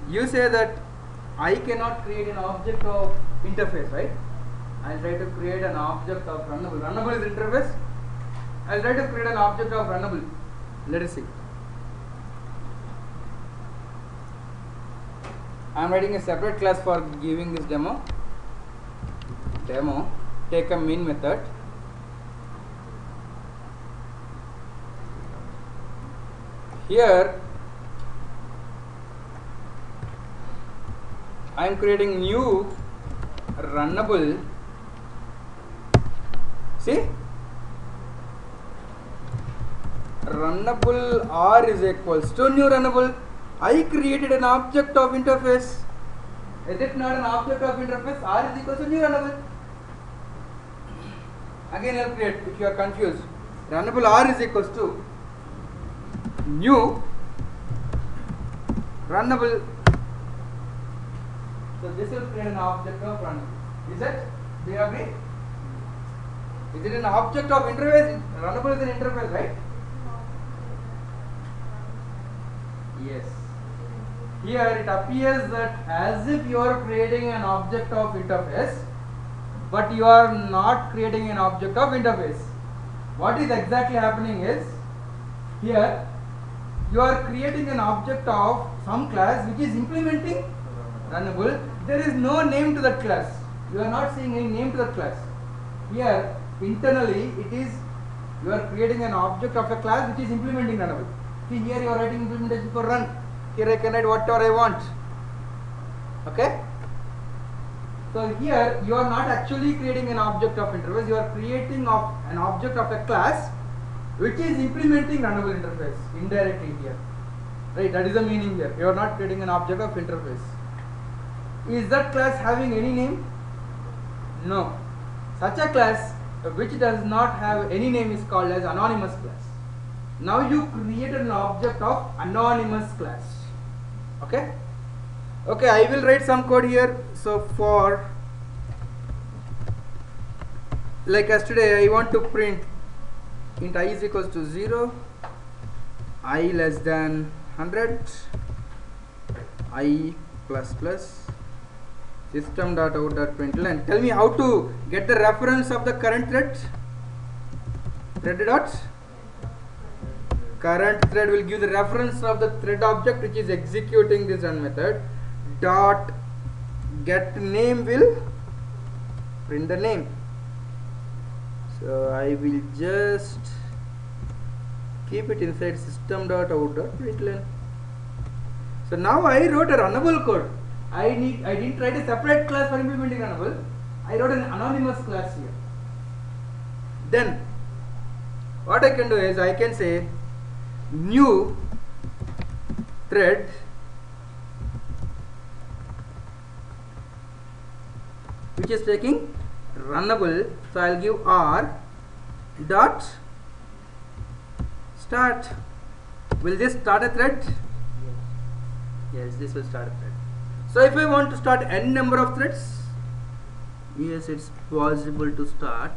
You say that I cannot create an object of interface, right? I'll try to create an object of runnable. Runnable is interface. I'll try to create an object of runnable. Let us see. I'm writing a separate class for giving this demo. Take a main method. Here I am creating new runnable. See, runnable R is equals to new runnable. I created an object of interface. Is it not an object of interface? R is equals to new runnable. Again I'll create, if you are confused. Runnable R is equals to new runnable. So this will create an object of runnable. Is it? Do you agree? Is it an object of interface? Runnable is an interface, right? Yes. Here it appears that as if you are creating an object of interface, but you are not creating an object of interface. What is exactly happening is, here you are creating an object of some class which is implementing runnable. There is no name to that class. You are not seeing any name to that class. Here internally it is, you are creating an object of a class which is implementing runnable. See, here you are writing implementation for run. Here I can write whatever I want. Okay. So here you are not actually creating an object of interface. You are creating an object of a class which is implementing runnable interface indirectly here. Right. That is the meaning here. You are not creating an object of interface. Is that class having any name? No. Such a class which does not have any name is called as anonymous class. Now you created an object of anonymous class. Okay. Okay, I will write some code here. So for, like yesterday, I want to print int I is equals to 0, I less than 100, I plus plus, system.out.println. Tell me how to get the reference of the current thread. Thread dot current thread will give the reference of the thread object which is executing this run method. Dot get name will print the name. So I will just keep it inside system.out.println. So now I wrote a runnable code. I didn't write a separate class for implementing runnable. I wrote an anonymous class here. Then what I can do is I can say new thread which is taking runnable. So I'll give R dot start. Will this start a thread? Yes, this will start a thread. So if I want to start n number of threads, yes, it's possible to start.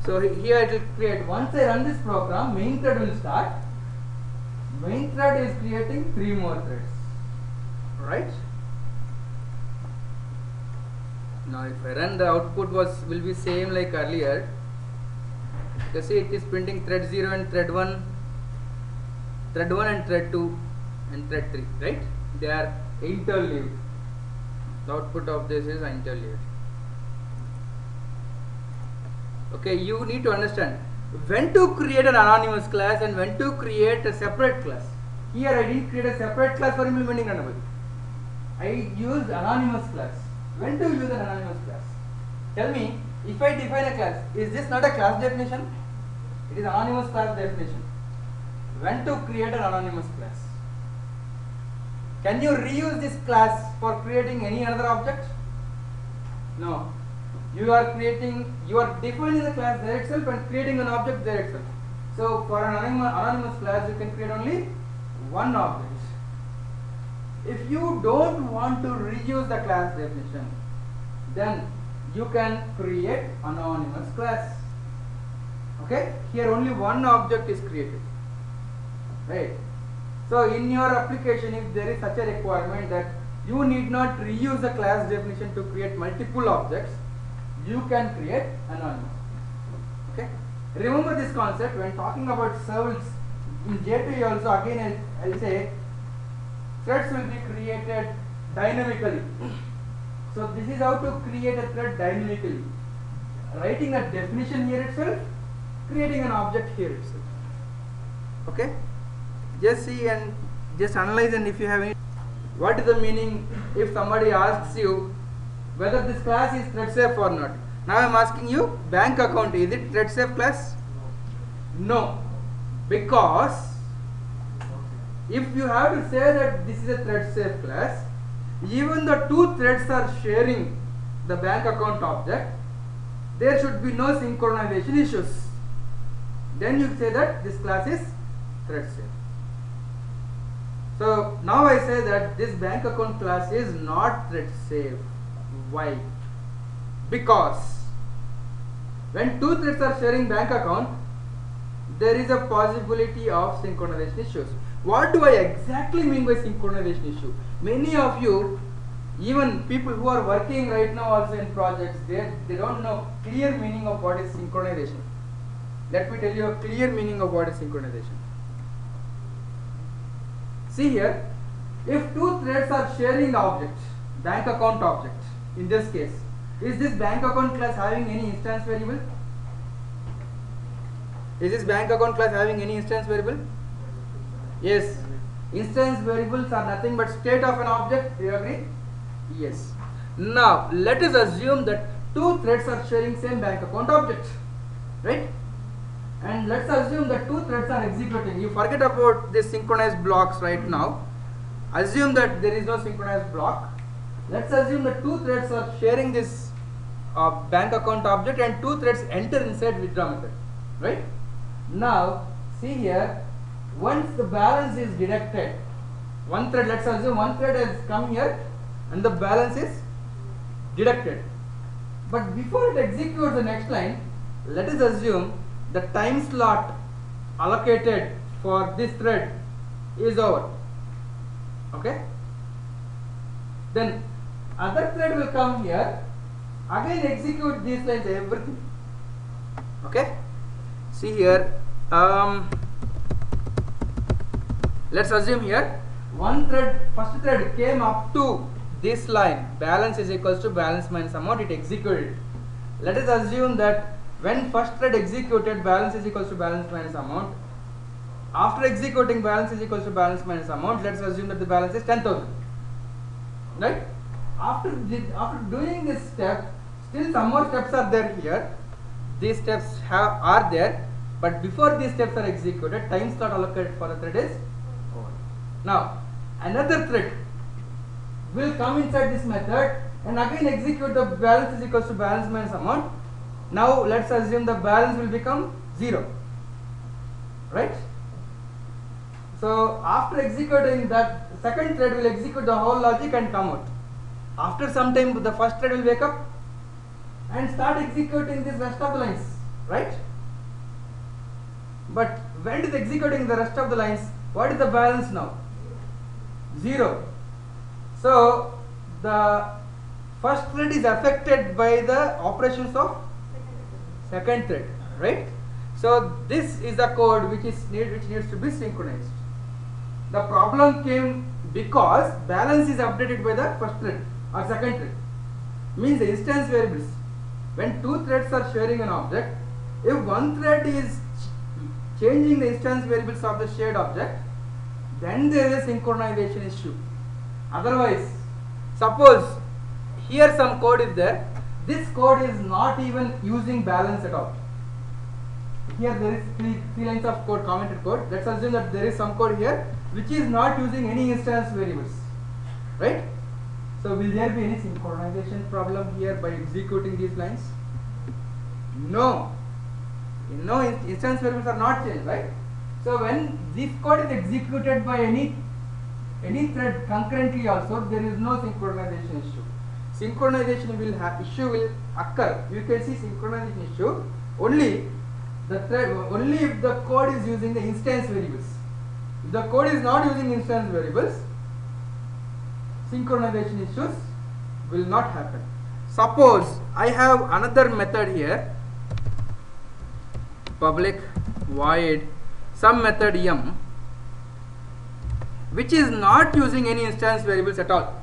So here it will create, once I run this program, main thread will start. Main thread is creating 3 more threads, right? Now if I run, the output will be same like earlier. You see it is printing thread 0 and thread 1, thread 1 and thread 2 and thread 3, right? They are interleaved. The output of this is interleaved. Okay, you need to understand when to create an anonymous class and when to create a separate class. Here I didn't create a separate class for implementing runnable. I used anonymous class. When to use an anonymous class? Tell me, if I define a class, is this not a class definition? It is anonymous class definition. When to create an anonymous class? Can you reuse this class for creating any other object? No. You are defining the class there itself and creating an object there itself. So for an anonymous class, you can create only one object. If you don't want to reuse the class definition, then you can create anonymous class. Okay, here only one object is created, right? So in your application, if there is such a requirement that you need not reuse the class definition to create multiple objects, you can create anonymous. Okay. Remember this concept when talking about servers in J2E also. Again, I'll say threads will be created dynamically. So this is how to create a thread dynamically. Writing a definition here itself, creating an object here itself. Okay. Just see and just analyze, and if you have any, what is the meaning if somebody asks you whether this class is thread safe or not. Now I am asking you, bank account, is it thread safe class? No, because if you have to say that this is a thread safe class, even the two threads are sharing the bank account object, there should be no synchronization issues. Then you say that this class is thread safe. So now I say that this bank account class is not thread safe. Why? Because when two threads are sharing bank account, there is a possibility of synchronization issues. What do I exactly mean by synchronization issue? Many of you, even people who are working right now also in projects, they don't know clear meaning of what is synchronization. Let me tell you a clear meaning of what is synchronization. See here, if two threads are sharing the object, bank account object, in this case, is this bank account class having any instance variable? Is this bank account class having any instance variable? Yes. Instance variables are nothing but state of an object. Do you agree? Yes. Now let us assume that two threads are sharing same bank account object, right? And let's assume that two threads are executing. You forget about this synchronized blocks right now. Assume that there is no synchronized block. Let's assume that two threads are sharing this bank account object, and two threads enter inside withdraw method, right? Now see here, once the balance is deducted, one thread, let's assume one thread has come here and the balance is deducted. But before it executes the next line, let us assume the time slot allocated for this thread is over. Okay. Then other thread will come here, again execute these lines, everything. Okay. See here, let's assume here one thread, first thread came up to this line, balance is equals to balance minus amount, it executed. Let us assume that when first thread executed, balance is equals to balance minus amount. After executing balance is equals to balance minus amount, let's assume that the balance is 10,000. Right? After doing this step, still some more steps are there here. These steps are there, but before these steps are executed, time slot allocated for the thread is over. Now another thread will come inside this method and again execute the balance is equals to balance minus amount. Now let's assume the balance will become 0, right? So after executing that, second thread will execute the whole logic and come out. After some time the first thread will wake up and start executing this rest of the lines, right? But when it is executing the rest of the lines, what is the balance now? 0. So the first thread is affected by the operations of second thread, right? So this is the code which needs to be synchronized. The problem came because balance is updated by the first thread or second thread. Means the instance variables. When two threads are sharing an object, if one thread is changing the instance variables of the shared object, then there is a synchronization issue. Otherwise, suppose here some code is there, this code is not even using balance at all. Here there is three lines of code, commented code. Let's assume that there is some code here which is not using any instance variables, right? So will there be any synchronization problem here by executing these lines? No. No, instance variables are not changed, right? So when this code is executed by any thread concurrently also, there is no synchronization issue. Synchronization will occur. You can see synchronization issue only if the code is using the instance variables. If the code is not using instance variables, synchronization issues will not happen. Suppose I have another method here, public void some method m, which is not using any instance variables at all.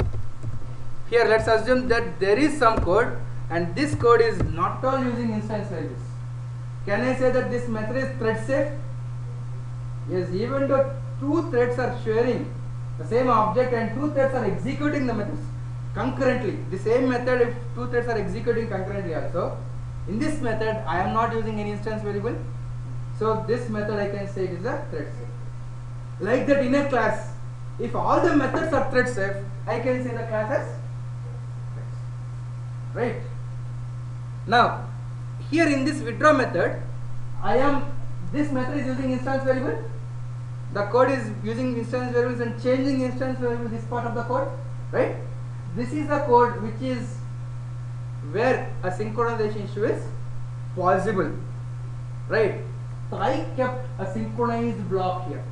Here let's assume that there is some code and this code is not all using instance variables. Can I say that this method is thread safe? Yes, even though two threads are sharing the same object and two threads are executing the methods concurrently, the same method, if two threads are executing concurrently also, in this method I am not using any instance variable, so this method I can say it is a thread safe. Like that in a class, if all the methods are thread safe, I can say the class as threads, right? Now here in this withdraw method, this method is using instance variable. The code is using instance variables and changing instance variable this part of the code, right? This is the code which is where a synchronization issue is possible, right? So I kept a synchronized block here,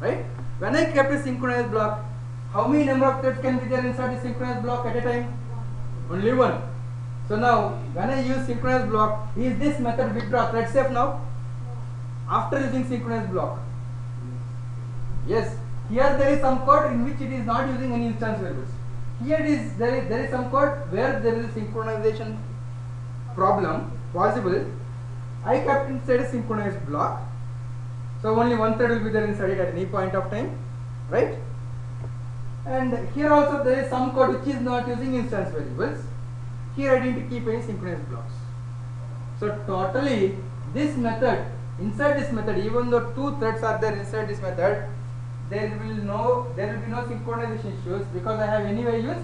right? When I kept a synchronized block, how many number of threads can be there inside the synchronized block at a time? Only one. So now when I use synchronized block, is this method withdraw thread safe now? After using synchronized block? Yes. Here there is some code in which it is not using any instance variables. Here there is some code where there is a synchronization problem possible. I kept inside a synchronized block, so only one thread will be there inside it at any point of time, right? And here also there is some code which is not using instance variables. Here I didn't keep any synchronized blocks. So totally this method, inside this method, even though two threads are there inside this method, there will be no synchronization issues because I have anyway used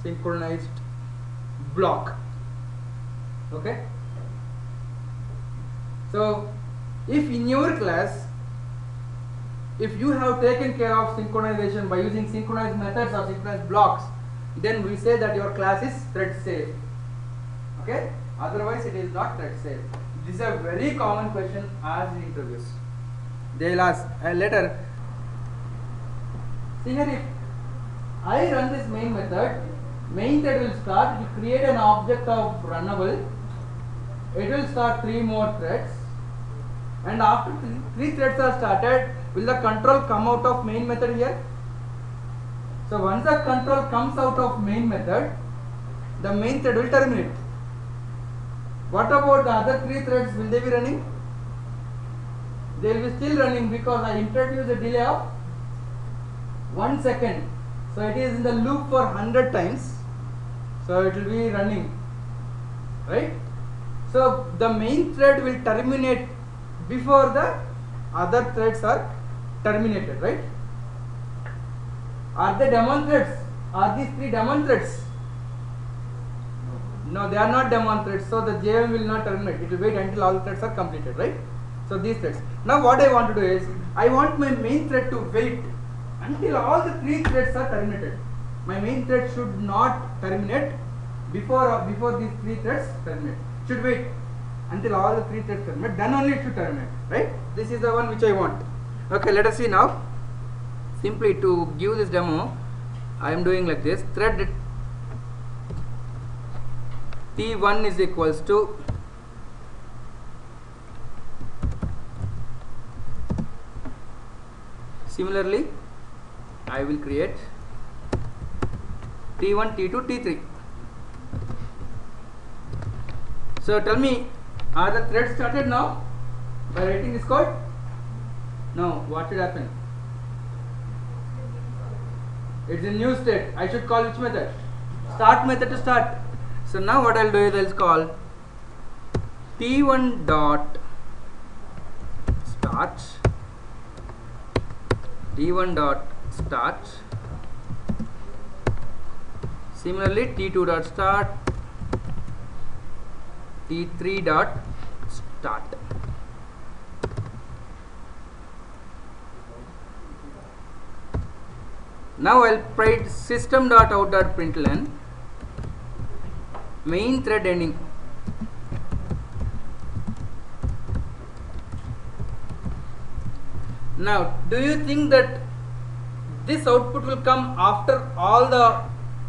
synchronized block. Okay. So if in your class, if you have taken care of synchronization by using synchronized methods or synchronized blocks, then we say that your class is thread safe. Okay. Otherwise it is not thread safe. This is a very common question asked in interviews. They will ask later. See here, if I run this main method, main thread will start, it will create an object of runnable, it will start 3 more threads, and after 3 threads are started, will the control come out of main method here? So once the control comes out of main method, the main thread will terminate. What about the other 3 threads, will they be running? They will be still running because I introduced a delay of 1 second. So it is in the loop for 100 times. So it will be running, right? So the main thread will terminate before the other threads are terminated, right? Are they daemon threads? Are these 3 daemon threads? No, they are not daemon threads. So the JVM will not terminate. It will wait until all the threads are completed, right? So these threads. Now what I want to do is, I want my main thread to wait until all the 3 threads are terminated. My main thread should not terminate before these 3 threads terminate. Should wait until all the 3 threads terminate, then only it should terminate, right? This is the one which I want. Okay, let us see now. Simply to give this demo, I am doing like this. Thread T1 is equals to similarly I will create T1, T2, T3. So tell me, are the threads started now by writing this code? No. What should happen? It's in new state. I should call which method? Start method to start. So now what I'll do is I'll call T1 dot start, T1 dot start, similarly T2 dot start, T3 dot start. Now I'll print system dot out dot println main thread ending. Now, do you think that this output will come after all the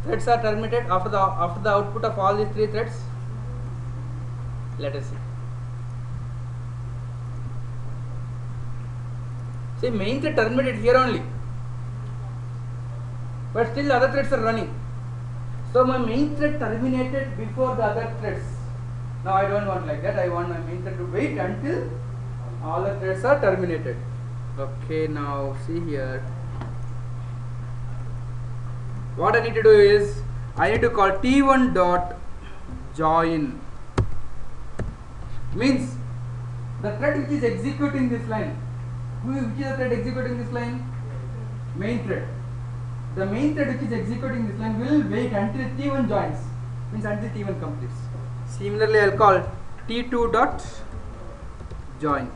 threads are terminated, after the output of all these 3 threads? Let us see. See, main thread terminated here only, but still other threads are running. So my main thread terminated before the other threads. Now I don't want like that. I want my main thread to wait until all the threads are terminated. Okay, now see here. What I need to do is I need to call T1 dot join. Means the thread which is executing this line. Which is the thread executing this line? Main thread. The main thread which is executing this line will wait until T1 joins. Means until T1 completes. Similarly, I will call T2 dot join.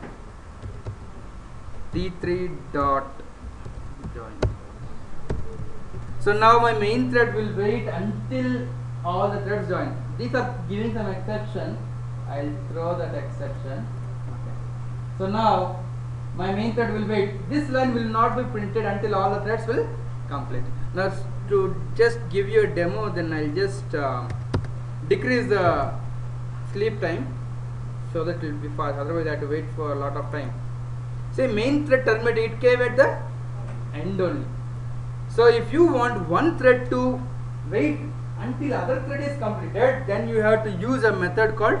T3 dot join. So now my main thread will wait until all the threads join. These are giving some exception. I will throw that exception. Okay. So now my main thread will wait. This line will not be printed until all the threads will complete. Now to just give you a demo, then I'll just decrease the sleep time so that it will be fast. Otherwise, I have to wait for a lot of time. Say main thread terminated, it came at the end only. So if you want one thread to wait until other thread is completed, then you have to use a method called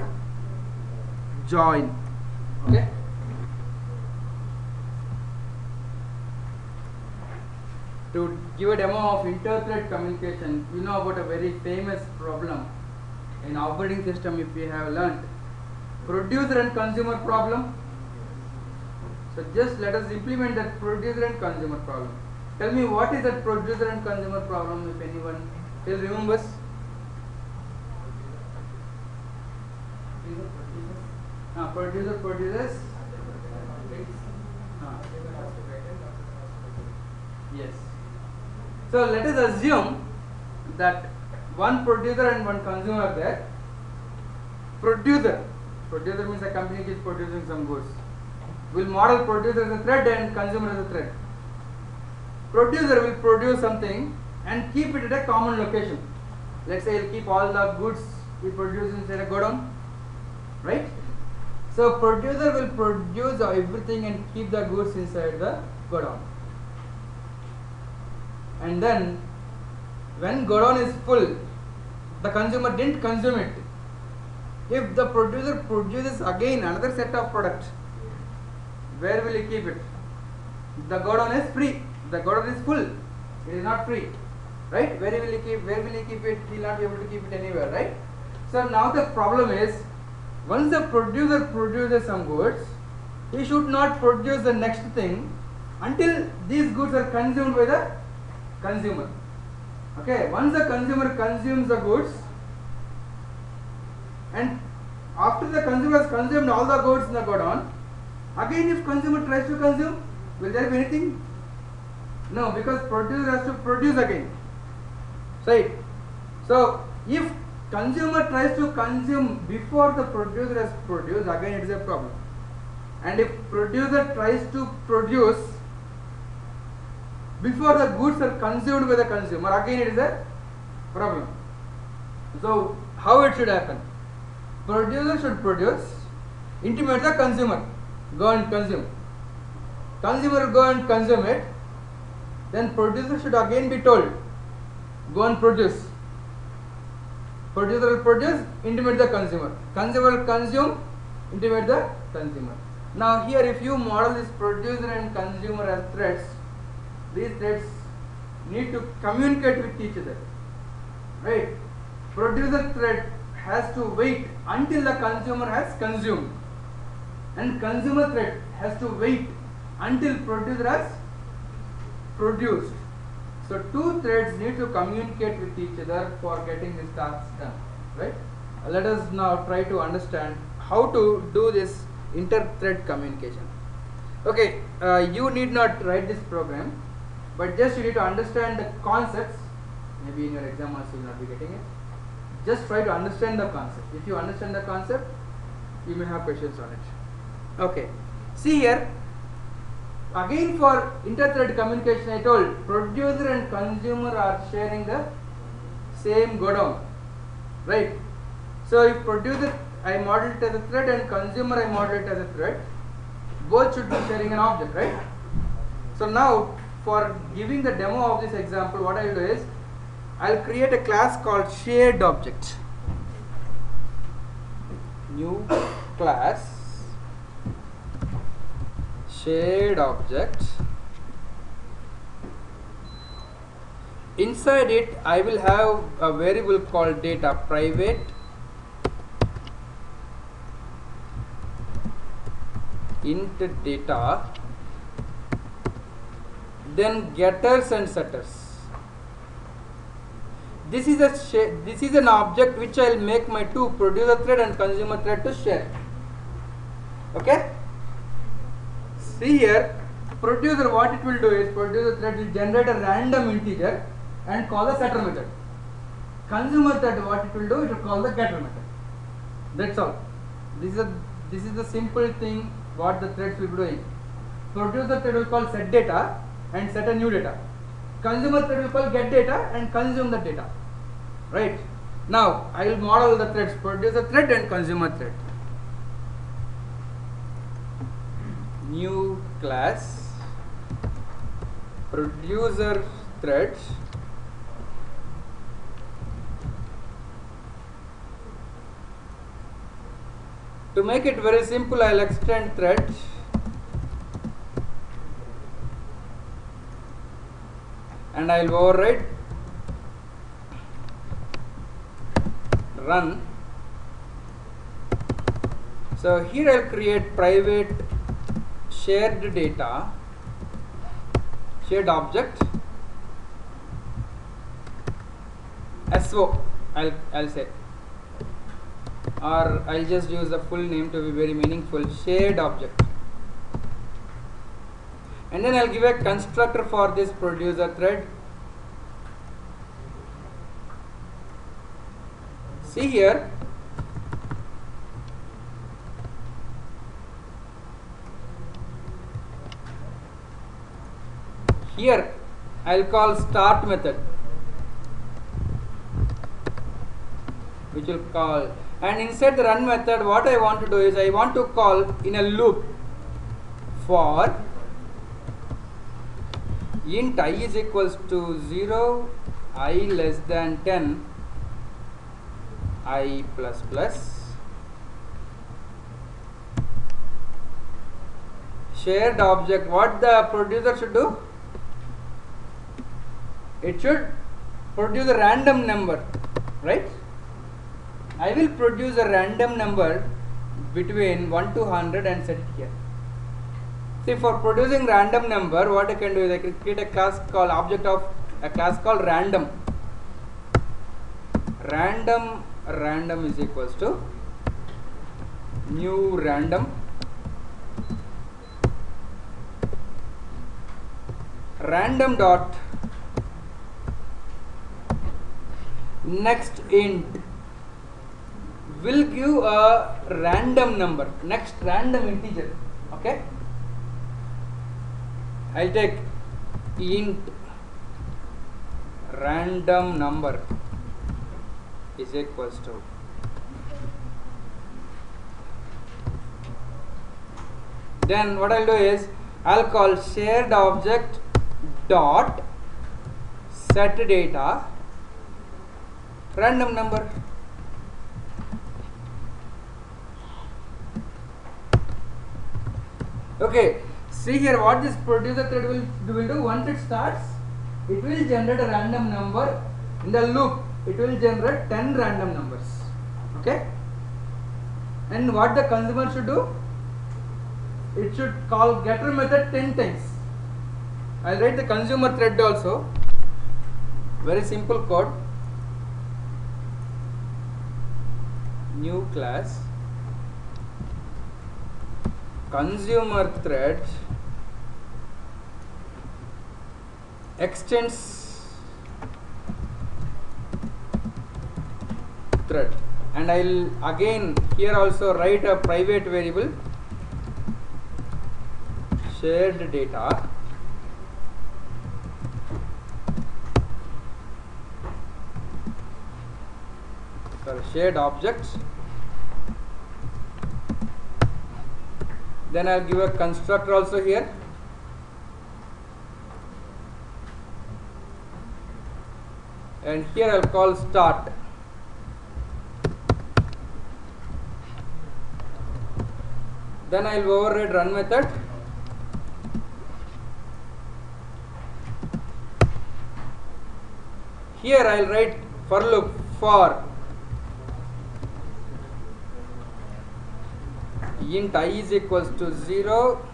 join. Okay. To give a demo of inter-thread communication, you know about a very famous problem in operating system, if you have learnt, producer and consumer problem. So just let us implement that producer and consumer problem. Tell me, what is that producer and consumer problem, if anyone still remembers? Producer produces. Yes. So let us assume that one producer and one consumer are there. Producer means a company which is producing some goods. We'll model producer as a thread and consumer as a thread. Producer will produce something and keep it at a common location. Let's say he'll keep all the goods he produces inside a godown, right? So producer will produce everything and keep the goods inside the godown. And then when godown is full, the consumer didn't consume it. If the producer produces again another set of products, where will he keep it? The godown is free. The godown is full. It is not free, right? Where will he keep it? He will not be able to keep it anywhere, right? So now the problem is, once the producer produces some goods, he should not produce the next thing until these goods are consumed by the consumer. Okay, once the consumer consumes the goods, and after the consumer has consumed all the goods in the godown, again if consumer tries to consume, will there be anything? No, because producer has to produce again. Right? So if consumer tries to consume before the producer has produced, again it is a problem. And if producer tries to produce before the goods are consumed by the consumer, again it is a problem. So how it should happen? Producer should produce, intimate the consumer, go and consume. Consumer will go and consume it. Then producer should again be told, go and produce. Producer will produce, intimate the consumer. Consumer will consume, intimate the consumer. Now here if you model this producer and consumer as threads, these threads need to communicate with each other, right? Producer thread has to wait until the consumer has consumed, and consumer thread has to wait until producer has produced. So two threads need to communicate with each other for getting this task done, right? Let us now try to understand how to do this inter-thread communication. Okay, you need not write this program, but just you need to understand the concepts. Maybe in your exam also you will not be getting it. Just try to understand the concept. If you understand the concept, you may have questions on it. Okay, see here, Again for inter-thread communication, I told producer and consumer are sharing the same godown, right? So if producer I model it as a thread and consumer I model it as a thread, both should be sharing an object, right? So now for giving the demo of this example, what I will do is I'll create a class called shared object. New class shared object. Inside it I will have a variable called data, private int data, then getters and setters. This is an object which I will make my two producer thread and consumer thread to share. Okay? See here, producer, what it will do is producer thread will generate a random integer and call the setter method. Consumer thread, what it will do, it will call the getter method. That's all. This is the simple thing what the threads will be doing. Producer thread will call set data and set a new data. Consumer thread will call get data and consume the data. Right? Now I will model the threads, producer thread and consumer thread. New class producer thread to make it very simple, I will extend thread and I will override run. So here I will create private shared data, shared object, SO I'll say, or I'll just use the full name to be very meaningful, shared object. And then I'll give a constructor for this producer thread. See here, I'll call start method, which will call, and inside the run method what I want to do is I want to call in a loop for int I is equals to 0, I less than 10, I plus plus, shared object. What the producer should do? It should produce a random number, right? I will produce a random number between 1 to 100 and set it here. See, for producing random number, what I can do is I can create a class called random. Random is equals to new random dot next int will give a random number, next random integer. Okay, I'll take int random number is equals to then what I'll do is I'll call shared object dot set data random number. Okay, see here what this producer thread will do. Once it starts, it will generate a random number. In the loop, it will generate 10 random numbers. Okay, and what the consumer should do? It should call getter method 10 times. I'll write the consumer thread also. Very simple code. New class consumer thread extends thread, and I'll again here also write a private variable shared data shared objects. Then I'll give a constructor also here. And here I'll call start. Then I'll override run method. Here I'll write for loop for int I is equals to 0,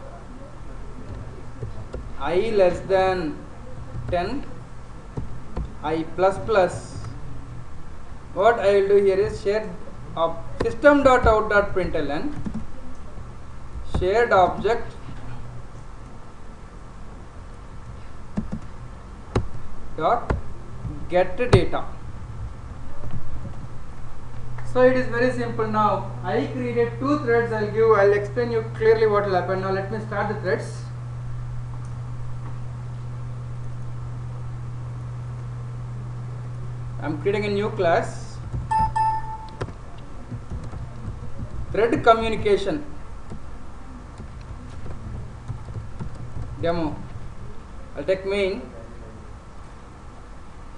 I less than 10, I plus plus. What I will do here is shared system.out.println shared object dot get data. So it is very simple now. I created 2 threads. I'll explain you clearly what will happen. Now let me start the threads. I'm creating a new class. Thread communication demo. I'll take main.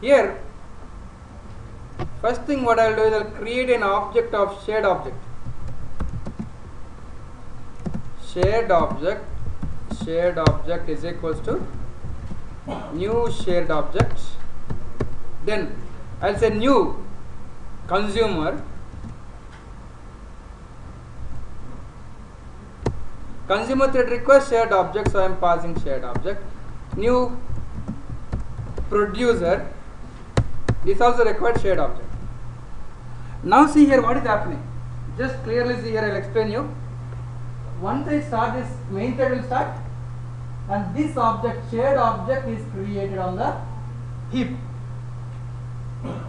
Here, first thing what I'll do is I'll create an object of shared object. Shared object is equals to new shared object. Then I'll say new consumer. Consumer thread request shared object, so I am passing shared object. New producer, this also required shared object. Now see here what is happening. Just clearly see here, I'll explain you. Once I start this main thread will start, and this object, shared object, is created on the heap.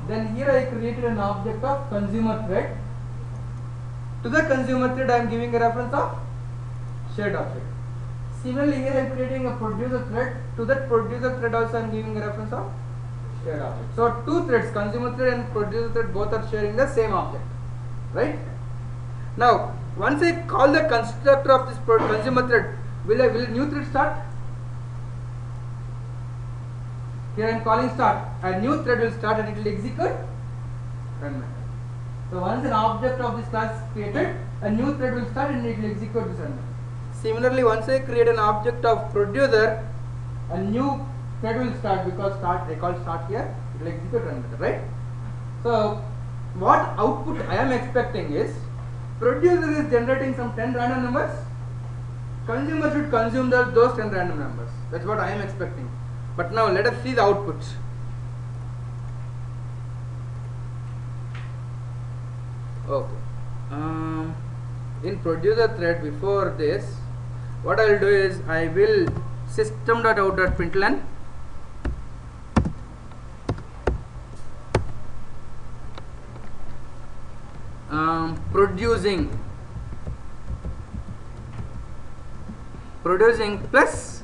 Then here I created an object of consumer thread. To the consumer thread I am giving a reference of shared object. Similarly here I am creating a producer thread. To that producer thread also I am giving a reference of shared object. So 2 threads, consumer thread and producer thread, both are sharing the same object, right? Now once I call the constructor of this consumer thread, will a new thread start? Here I am calling start, a new thread will start and it will execute run method. So once an object of this class is created, a new thread will start and it will execute this run method. Similarly, once I create an object of producer, a new thread will start, because start, I call start here, it will execute run method, right? So what output I am expecting is, producer is generating some 10 random numbers, consumer should consume those 10 random numbers. That's what I am expecting. But now let us see the output. Okay. In producer thread, before this, what I will do is I will system.out.println producing plus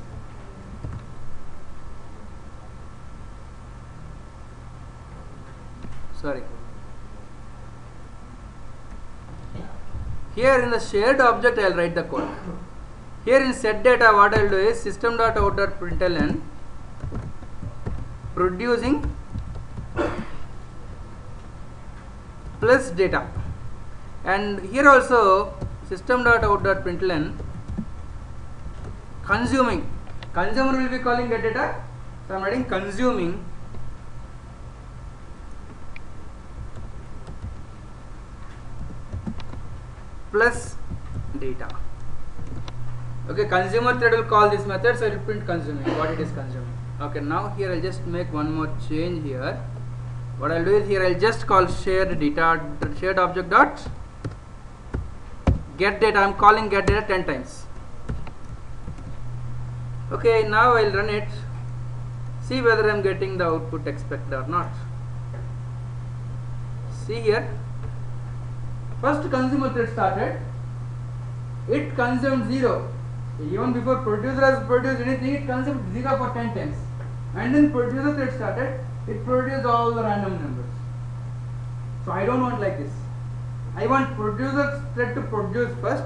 here in the shared object I will write the code. Here in set data what I will do is system.out.println producing plus data, and here also system.out.println consuming. Consumer will be calling get data, so I am writing consuming plus data. Okay, consumer thread will call this method, so it will print consuming, what it is consuming. Okay, now here I'll just make one more change here. What I'll do is here I'll just call shared data, shared object dot get data. I'm calling get data 10 times. Okay, now I'll run it, see whether I'm getting the output expected or not. See here, first consumer thread started, it consumed 0, Even before producer has produced anything, it consumed 0 for 10 times. And then producer thread started, it produced all the random numbers. So I don't want like this. I want producer thread to produce first,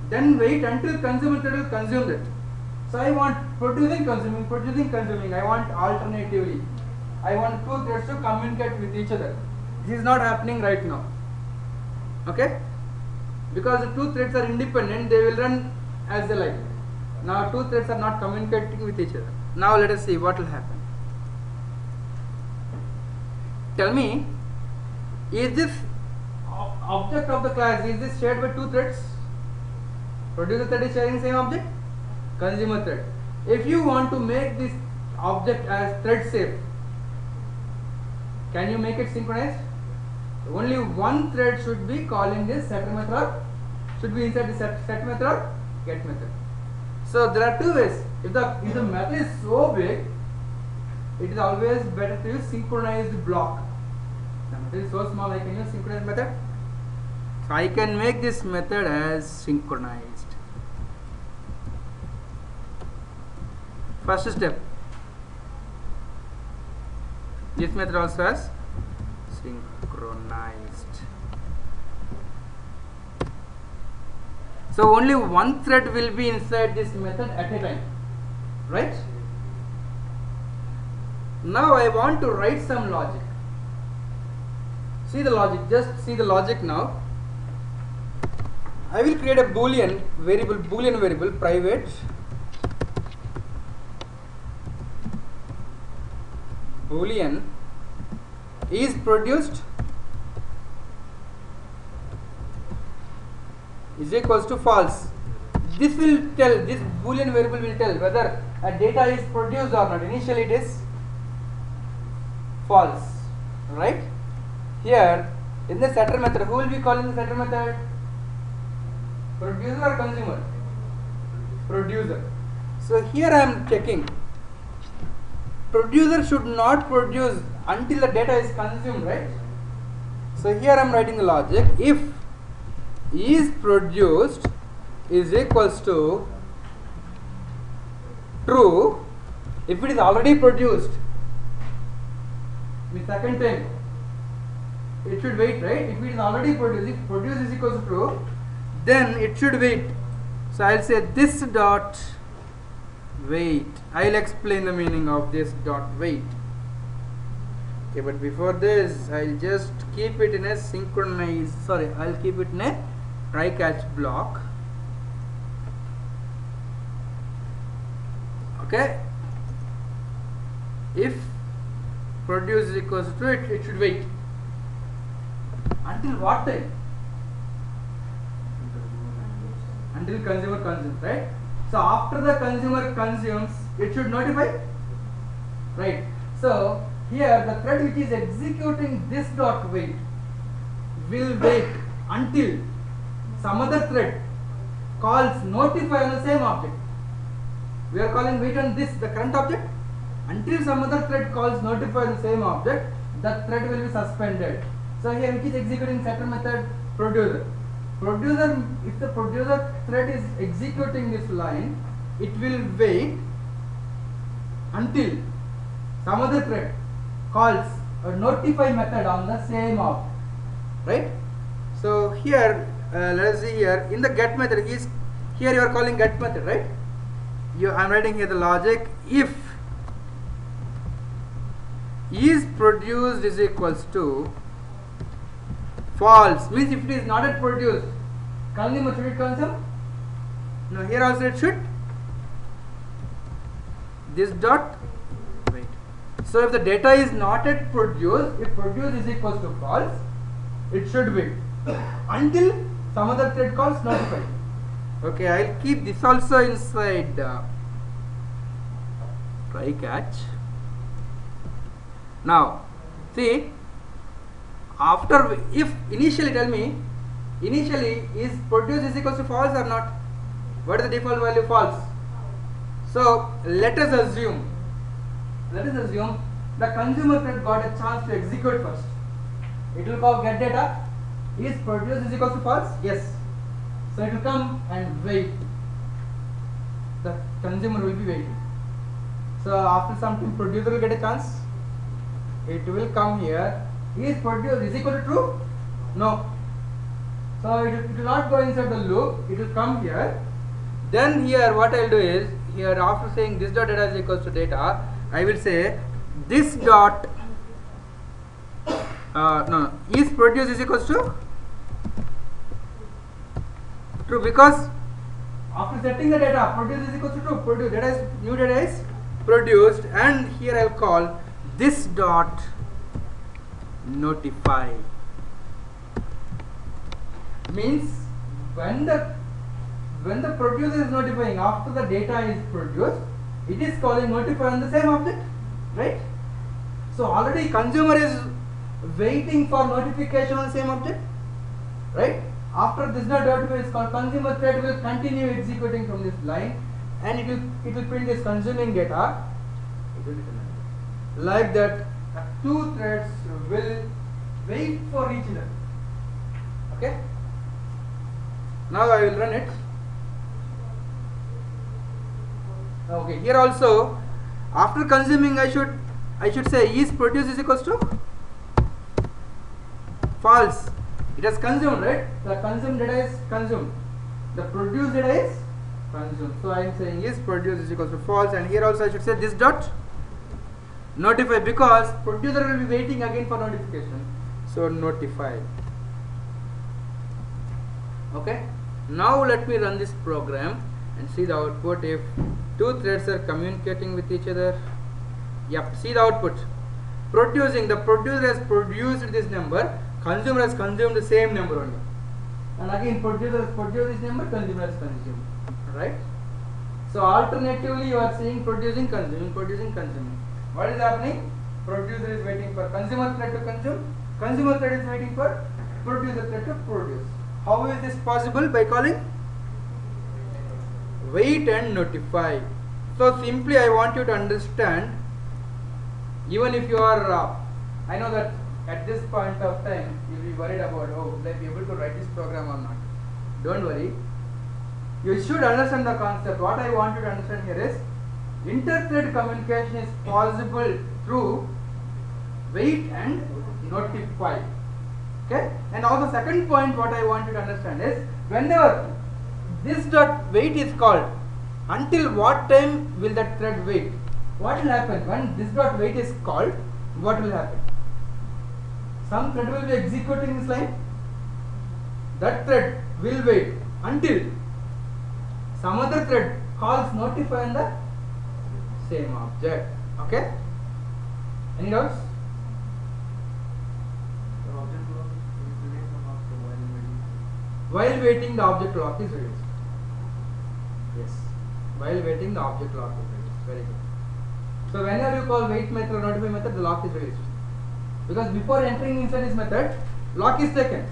then wait until consumer thread will consume it. So I want producing, consuming, producing, consuming. I want alternatively. I want two threads to communicate with each other. This is not happening right now. Okay? Because the two threads are independent, they will run as they like. Now two threads are not communicating with each other. Now let us see what will happen. Tell me, is this object of the class, is this shared by two threads? Producer thread is sharing same object, consumer thread. If you want to make this object as thread safe, can you make it synchronized? Only one thread should be calling this setter method, or should be inside the set method or get method. So there are two ways. If the method is so big, it is always better to use synchronized block. The method is so small, I can use synchronized method. So I can make this method as synchronized. First step. This method also has synchronized. So only one thread will be inside this method at a time, right? Now I want to write some logic. See the logic, just see the logic now. I will create a boolean variable private boolean is produced is equals to false. This will tell, this boolean variable will tell whether a data is produced or not. Initially it is false, right? Here in the setter method, who will be calling the setter method? Producer or consumer? Producer. So here I am checking. Producer should not produce until the data is consumed, right? So here I am writing the logic. If is produced is equals to true, if it is already produced, the second time it should wait, right? If it is already produced, if produced is equals to true, then it should wait. So I will say this dot wait. I will explain the meaning of this dot wait. Okay, but before this, I will just keep it in a synchronized, I will keep it in a try catch block. Okay. If produce is equals to true, it should wait. Until what time? Until consumer consumes, right? So after the consumer consumes, it should notify, right? So here the thread which is executing this dot wait will wait until some other thread calls notify on the same object. We are calling wait on this, the current object. Until some other thread calls notify on the same object, the thread will be suspended. So here which is executing setter method? Producer. Producer, if the producer thread is executing this line, it will wait until some other thread calls a notify method on the same object, right? So here, let us see here in the get method, here you are calling get method, right? I am writing here the logic. If is produced is equals to false, means if it is not yet produced, consumer should it consume? No, here also it should. This dot wait. So if the data is not yet produced, if produced is equals to false, it should wait until some other thread calls notify. Okay, I will keep this also inside try catch. Now see, after, if initially, tell me, initially is produce is equals to false or not? What is the default value? False. So let us assume the consumer thread got a chance to execute first. It will call get data. Is produce is equals to false? Yes. So it will come and wait. the consumer will be waiting. So after some time producer will get a chance. It will come here. Is produce is equal to true? No. So it will not go inside the loop. It will come here. Then here what I will do is, here after saying this dot data is equals to data, I will say this dot no, is produce is equals to true, because after setting the data, produce is equals to true. Produce data is, new data is produced, and here I will call this dot notify. Means when the producer is notifying after the data is produced, it is calling notify on the same object, right? So already consumer is waiting for notification on the same object, right? After this dot notify is called, consumer thread will continue executing from this line, and it will print this consuming data. It will be like that. Two threads will wait for each other. Okay. Now I will run it. Okay. Here also, after consuming, I should say is produce is equals to false. It has consumed, right? The consumed data is consumed. The produced data is consumed. So I am saying is produce is equals to false, and here also I should say this dot notify, because producer will be waiting again for notification. So notify. Okay. Now let me run this program and see the output. If two threads are communicating with each other, yep, see the output. Producing, the producer has produced this number, consumer has consumed the same number only, and again producer has produced this number, consumer has consumed, right? So alternatively you are seeing producing, consuming, producing, consuming. What is happening? Producer is waiting for consumer thread to consume, consumer thread is waiting for producer thread to produce. How is this possible? By calling wait and notify. So simply I want you to understand, even if you are, I know that at this point of time you will be worried about, oh, will I be able to write this program or not? Don't worry. You should understand the concept. What I want you to understand here is, inter-thread communication is possible through wait and notify. Okay. And now the second point what I want you to understand is, whenever this dot wait is called, until what time will that thread wait? What will happen when this dot wait is called? What will happen? Some thread will be executing this line. That thread will wait until some other thread calls notify on the same object. Okay. Any doubts? While waiting, the object lock is released. Yes. While waiting, the object lock is released. Very good. So whenever you call wait method or notify method, the lock is released. Because before entering inside this method, lock is taken,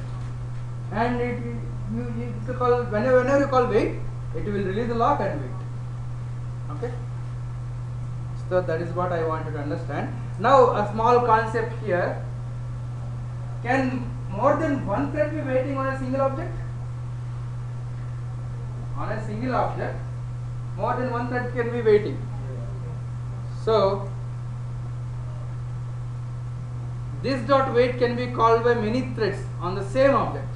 and you call whenever you call wait, it will release the lock and wait. Okay. So that is what I want you to understand. Now a small concept here. Can more than one thread be waiting on a single object? On a single object, more than one thread can be waiting. So this dot wait can be called by many threads on the same object,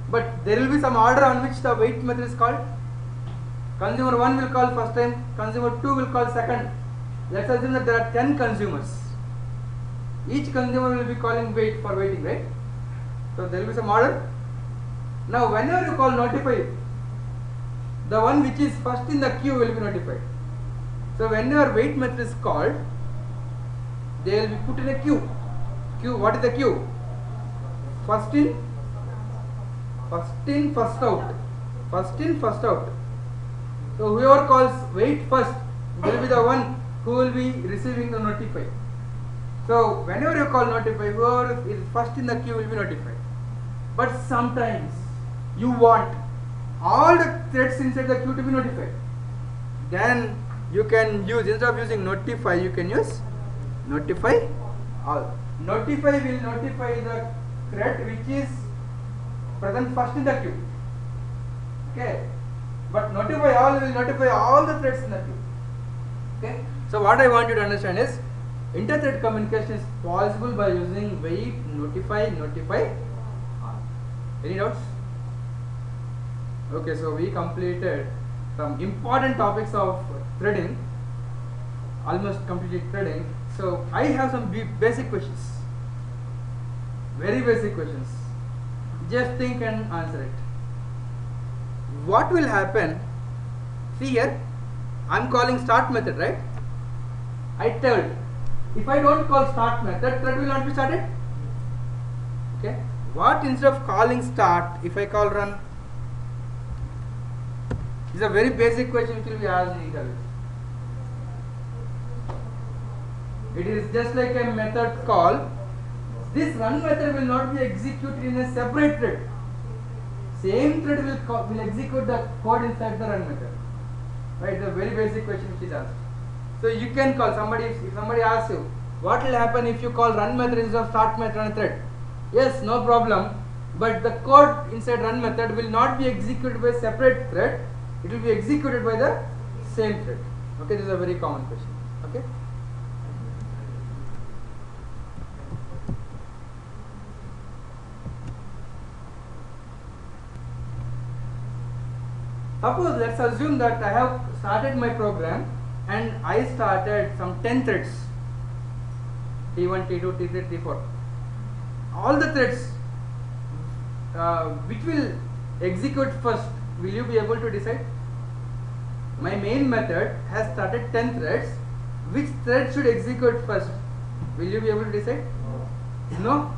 but there will be some order on which the wait method is called. Consumer 1 will call first time, consumer 2 will call second. Let's assume that there are 10 consumers. Each consumer will be calling wait for waiting, right? So there will be some order. Now whenever you call notify, the one which is first in the queue will be notified. So whenever wait method is called, they will be put in a queue. Queue, what is the queue? First in, first out. First in, first out. So whoever calls wait first will be the one who will be receiving the notify. So whenever you call notify, whoever is first in the queue will be notified. But sometimes you want all the threads inside the queue to be notified. Then you can use, instead of using notify, you can use notify all. Notify will notify the thread which is present first in the queue. Okay. But notify all will notify all the threads in the queue. Okay. So what I want you to understand is inter-thread communication is possible by using wait, notify all. Any doubts? Okay, so we completed some important topics of threading, almost completed threading. So I have some basic questions, very basic questions. Just think and answer it. What will happen? See here, I'm calling start method, right? I told if I don't call start method, thread will not be started. Okay. What instead of calling start, if I call run? This is a very basic question which will be asked in interview. It is just like a method call. This run method will not be executed in a separate thread. Same thread will execute the code inside the run method. Right? The very basic question which is asked. So you can call somebody, if somebody asks you, what will happen if you call run method instead of start method on a thread? Yes, no problem. But the code inside run method will not be executed by a separate thread. It will be executed by the same thread. Okay, this is a very common question. Okay. Suppose let's assume that I have started my program and I started some 10 threads, T1, T2, T3, T4. All the threads which will execute first, will you be able to decide? My main method has started 10 threads. Which thread should execute first? Will you be able to decide? No.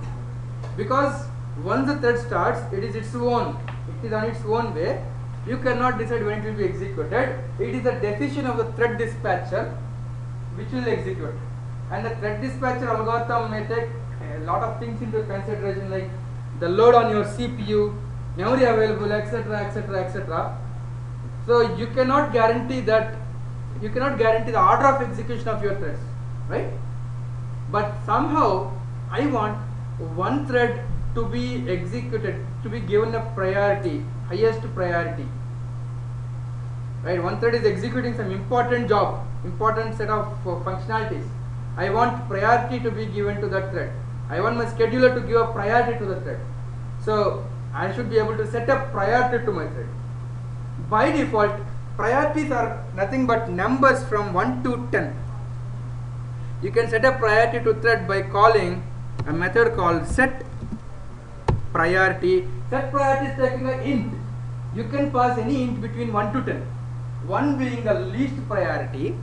Because once the thread starts, it is its own. It is on its own way. You cannot decide when it will be executed. It is the decision of the thread dispatcher which will execute. And the thread dispatcher algorithm may take a lot of things into consideration, like the load on your CPU, memory available, etc., etc., etc. So you cannot guarantee that, you cannot guarantee the order of execution of your threads, right? But somehow I want one thread to be executed, to be given a priority, highest priority, right? One thread is executing some important job, important set of functionalities. I want priority to be given to that thread. I want my scheduler to give a priority to the thread. So I should be able to set a priority to my thread. By default, priorities are nothing but numbers from 1 to 10. You can set a priority to thread by calling a method called set priority. Set priority is taking an int. You can pass any int between 1 to 10. 1 being the least priority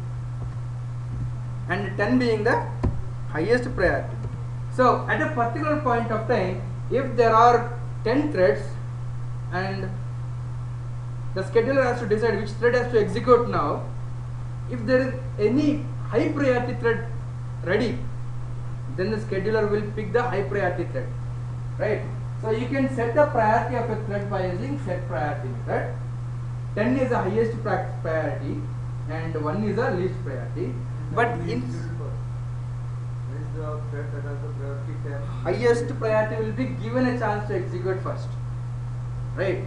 and 10 being the highest priority. So at a particular point of time, if there are 10 threads and the scheduler has to decide which thread has to execute now, if there is any high priority thread ready, then the scheduler will pick the high priority thread, right? So you can set the priority of a thread by using set priority method. 10 is the highest priority and 1 is the least priority. But in highest priority will be given a chance to execute first, right?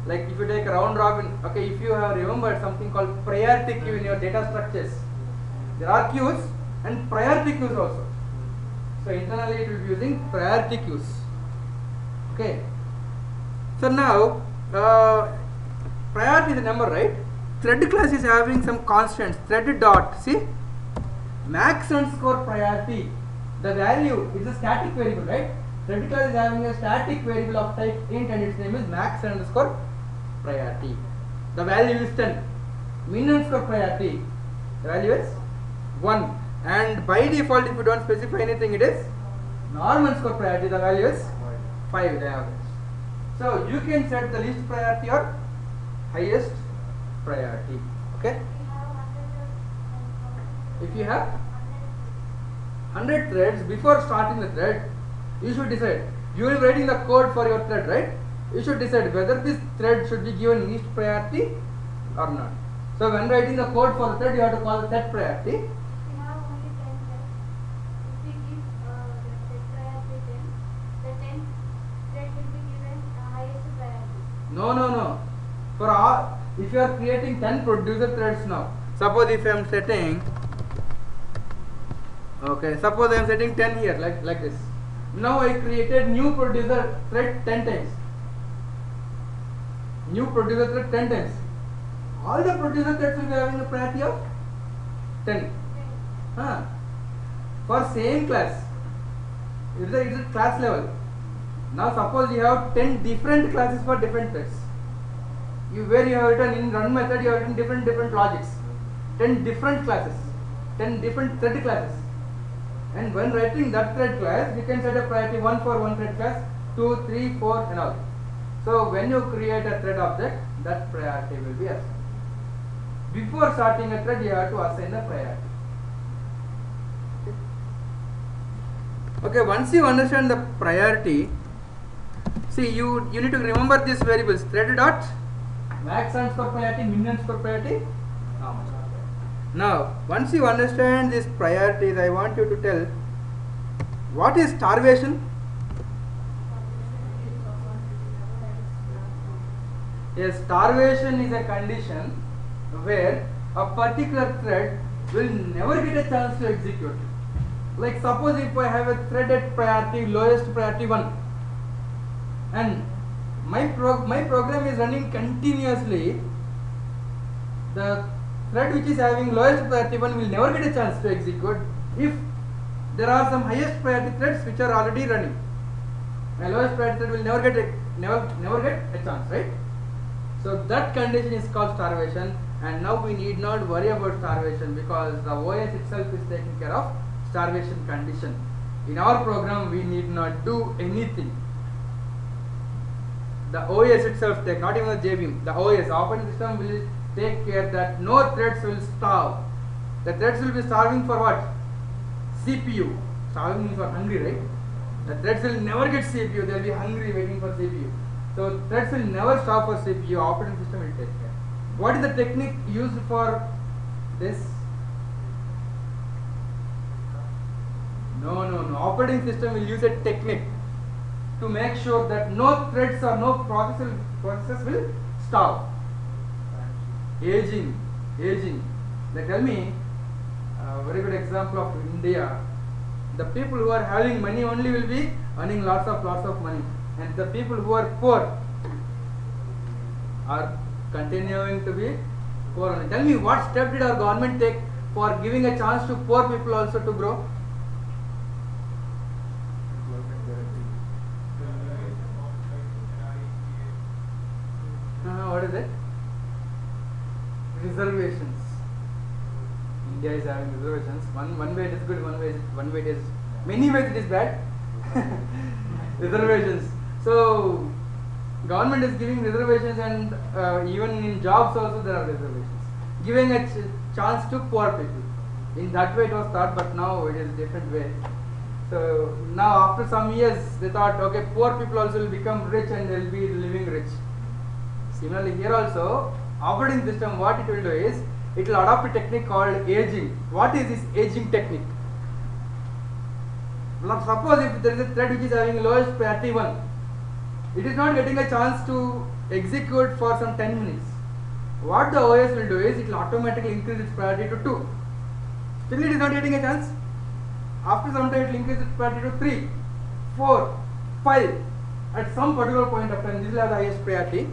Like if you take a round robin, okay, if you have remembered something called priority queue in your data structures, there are queues and priority queues also. So internally it will be using priority queues. Okay. So now priority is a number, right? Thread class is having some constants. Thread dot, see, max underscore priority. The value is a static variable, right? Thread class is having a static variable of type int and its name is max underscore priority. The value is 10. Min underscore priority, the value is 1. And by default, if you don't specify anything, it is norm underscore priority, the value is 5, the average. So you can set the least priority or highest priority. Okay. If you have 100 threads, before starting the thread, you should decide. You will be writing the code for your thread, right? You should decide whether this thread should be given least priority or not. So when writing the code for the thread, you have to call set priority. We have only 10 threads. If we give set priority 10, the 10th thread will be given highest priority. No. For all, if you are creating 10 producer threads now, suppose if I am setting, okay, suppose I am setting 10 here, like this. Now I created new producer thread 10 times. New producer thread 10 times. All the producer threads will be having a priority of 10. For same class. It's a class level. Now suppose you have 10 different classes for different threads. Where you have written in run method, you have written different logics. 10 different classes. 10 different thread classes. And when writing that thread class, you can set a priority 1 for one thread class, 2, 3, 4 and all. So when you create a thread object, that priority will be assigned. Before starting a thread, you have to assign the priority. Okay, once you understand the priority, see you need to remember these variables. Thread dot max stands for priority, min stands for priority. Now, once you understand these priorities, I want you to tell what is starvation. Yes, starvation is a condition where a particular thread will never get a chance to execute. Like suppose if I have a thread at priority, lowest priority 1, and my program is running continuously, the thread which is having lowest priority 1 will never get a chance to execute if there are some highest priority threads which are already running. My lowest priority thread will never get a chance, right? So that condition is called starvation, and now we need not worry about starvation because the OS itself is taking care of starvation condition. In our program we need not do anything. The OS itself take, not even the JVM, the OS operating system will take care that no threads will starve. The threads will be starving for what? CPU. Starving means for hungry, right? The threads will never get CPU, they will be hungry waiting for CPU. So threads will never starve for CPU, operating system will take care. What is the technique used for this? No. Operating system will use a technique to make sure that no threads or no processes will starve. Aging. Like tell me a very good example of India. The people who are having money only will be earning lots of money, and the people who are poor are continuing to be poor only. Tell me what step did our government take for giving a chance to poor people also to grow? What is it? Reservations. India is having reservations. One way it is good, one way it is, many ways it is bad. Reservations. So government is giving reservations, and even in jobs also there are reservations. Giving a chance to poor people. In that way it was thought, but now it is different way. So now after some years they thought, okay, poor people also will become rich and they will be living rich. Similarly here also, operating system what it will do is, it will adopt a technique called aging. What is this aging technique? Now suppose if there is a thread which is having lowest priority 1, it is not getting a chance to execute for some 10 minutes. What the OS will do is, it will automatically increase its priority to 2. Still it is not getting a chance. After some time it will increase its priority to 3, 4, 5. At some particular point of time, this will have the highest priority.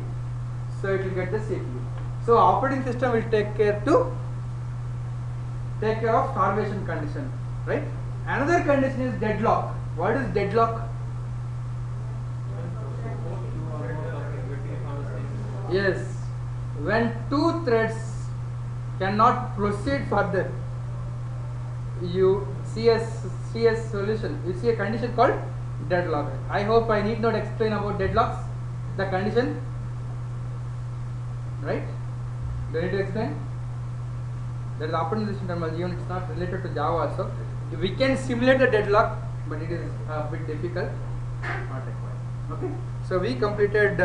So it will get the CPU. So operating system will take care of starvation condition, right? Another condition is deadlock. What is deadlock? Yes, when two threads cannot proceed further, you see a solution. You see a condition called deadlock. I hope I need not explain about deadlocks. The condition, right? Do I need to explain? That is operating system terminology, even it's not related to Java also. We can simulate the deadlock, but it is a bit difficult, not required. Okay, so we completed